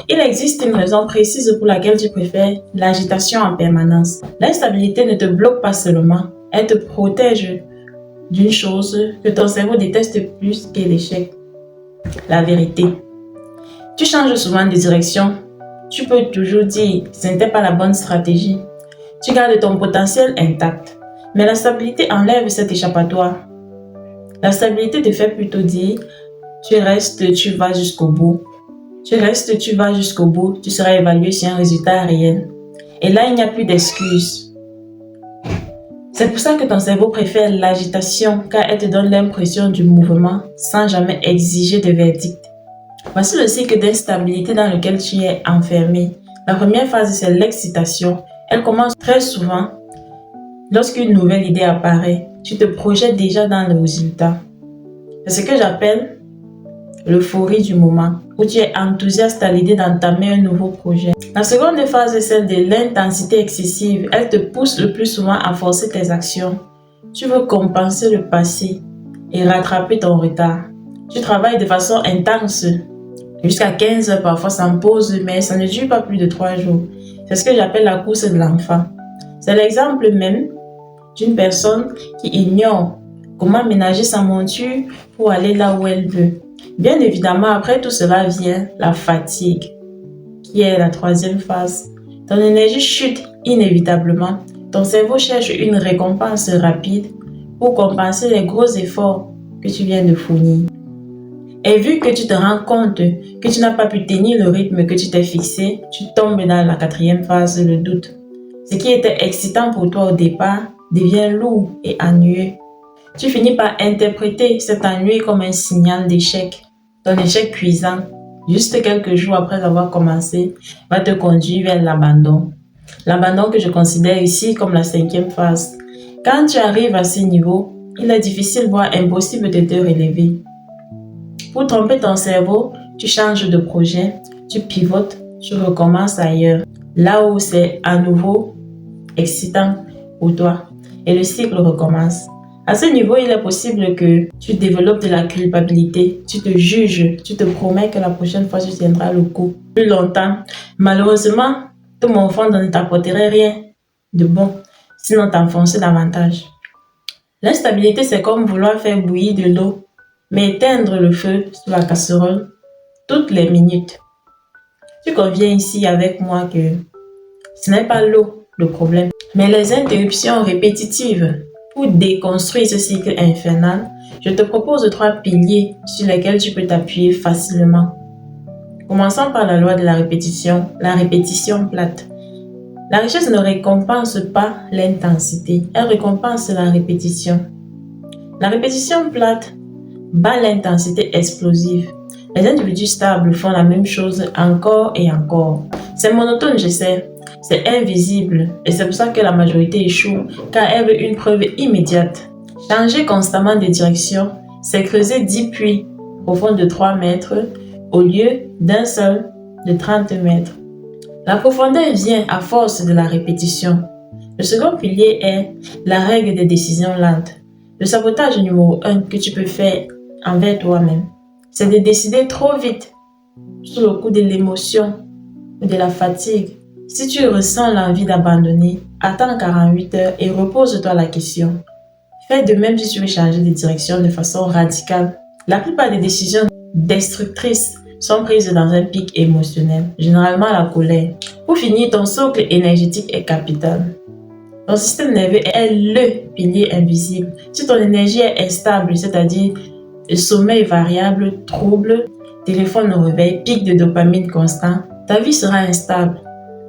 Il existe une raison précise pour laquelle tu préfères l'agitation en permanence. L'instabilité ne te bloque pas seulement, elle te protège d'une chose que ton cerveau déteste plus que l'échec, la vérité. Tu changes souvent de direction. Tu peux toujours dire que ce n'était pas la bonne stratégie. Tu gardes ton potentiel intact. Mais la stabilité enlève cet échappatoire. La stabilité te fait plutôt dire tu restes, tu vas jusqu'au bout. Tu restes, tu vas jusqu'au bout. Tu seras évalué sur un résultat réel. Et là, il n'y a plus d'excuses. C'est pour ça que ton cerveau préfère l'agitation, car elle te donne l'impression du mouvement sans jamais exiger de verdict. Voici le cycle d'instabilité dans lequel tu es enfermé. La première phase, c'est l'excitation. Elle commence très souvent lorsqu'une nouvelle idée apparaît. Tu te projettes déjà dans le résultat. C'est ce que j'appelle l'euphorie du moment, où tu es enthousiaste à l'idée d'entamer un nouveau projet. La seconde phase est celle de l'intensité excessive. Elle te pousse le plus souvent à forcer tes actions. Tu veux compenser le passé et rattraper ton retard. Tu travailles de façon intense, jusqu'à 15 heures parfois sans pause, mais ça ne dure pas plus de 3 jours. C'est ce que j'appelle la course de l'enfant. C'est l'exemple même d'une personne qui ignore comment ménager sa monture pour aller là où elle veut. Bien évidemment, après tout cela vient la fatigue, qui est la troisième phase. Ton énergie chute inévitablement. Ton cerveau cherche une récompense rapide pour compenser les gros efforts que tu viens de fournir. Et vu que tu te rends compte que tu n'as pas pu tenir le rythme que tu t'es fixé, tu tombes dans la quatrième phase, le doute. Ce qui était excitant pour toi au départ devient lourd et ennuyeux. Tu finis par interpréter cet ennui comme un signal d'échec. Ton échec cuisant, juste quelques jours après avoir commencé, va te conduire vers l'abandon. L'abandon que je considère ici comme la cinquième phase. Quand tu arrives à ce niveau, il est difficile, voire impossible de te relever. Pour tromper ton cerveau, tu changes de projet, tu pivotes, tu recommences ailleurs. Là où c'est à nouveau excitant pour toi. Et le cycle recommence. À ce niveau, il est possible que tu développes de la culpabilité, tu te juges, tu te promets que la prochaine fois tu tiendras le coup plus longtemps. Malheureusement, tout mon fond ne t'apporterait rien de bon, sinon t'enfoncer davantage. L'instabilité, c'est comme vouloir faire bouillir de l'eau, mais éteindre le feu sur la casserole toutes les minutes. Tu conviens ici avec moi que ce n'est pas l'eau le problème, mais les interruptions répétitives. Pour déconstruire ce cycle infernal, je te propose 3 piliers sur lesquels tu peux t'appuyer facilement. Commençons par la loi de la répétition plate. La richesse ne récompense pas l'intensité, elle récompense la répétition. La répétition plate bat l'intensité explosive. Les individus stables font la même chose encore et encore. C'est monotone, je sais. C'est invisible et c'est pour ça que la majorité échoue, car elle veut une preuve immédiate. Changer constamment de direction, c'est creuser 10 puits profonds de 3 mètres au lieu d'un seul de 30 mètres. La profondeur vient à force de la répétition. Le second pilier est la règle des décisions lentes. Le sabotage numéro 1 que tu peux faire envers toi-même, c'est de décider trop vite sous le coup de l'émotion ou de la fatigue. Si tu ressens l'envie d'abandonner, attends 48 heures et repose-toi la question. Fais de même si tu veux changer de direction de façon radicale. La plupart des décisions destructrices sont prises dans un pic émotionnel, généralement la colère. Pour finir, ton socle énergétique est capital. Ton système nerveux est le pilier invisible. Si ton énergie est instable, c'est-à-dire le sommeil variable, trouble, téléphone au réveil, pic de dopamine constant, ta vie sera instable.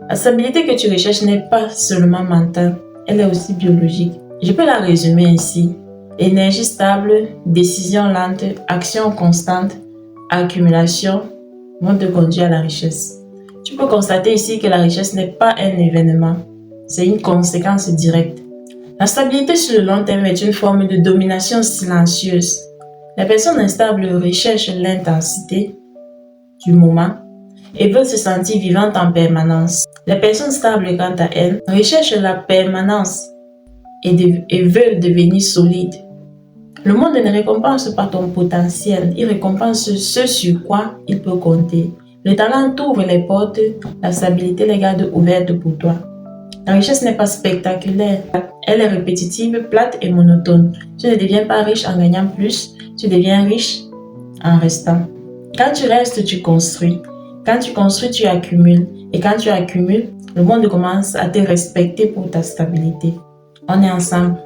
La stabilité que tu recherches n'est pas seulement mentale, elle est aussi biologique. Je peux la résumer ainsi. Énergie stable, décision lente, action constante, accumulation vont te conduire à la richesse. Tu peux constater ici que la richesse n'est pas un événement, c'est une conséquence directe. La stabilité sur le long terme est une forme de domination silencieuse. Les personnes instables recherchent l'intensité du moment et veulent se sentir vivantes en permanence. Les personnes stables, quant à elles, recherchent la permanence et veulent devenir solides. Le monde ne récompense pas ton potentiel, il récompense ce sur quoi il peut compter. Le talent t'ouvre les portes, la stabilité les garde ouvertes pour toi. La richesse n'est pas spectaculaire, elle est répétitive, plate et monotone. Tu ne deviens pas riche en gagnant plus, tu deviens riche en restant. Quand tu restes, tu construis. Quand tu construis, tu accumules. Et quand tu accumules, le monde commence à te respecter pour ta stabilité. On est ensemble.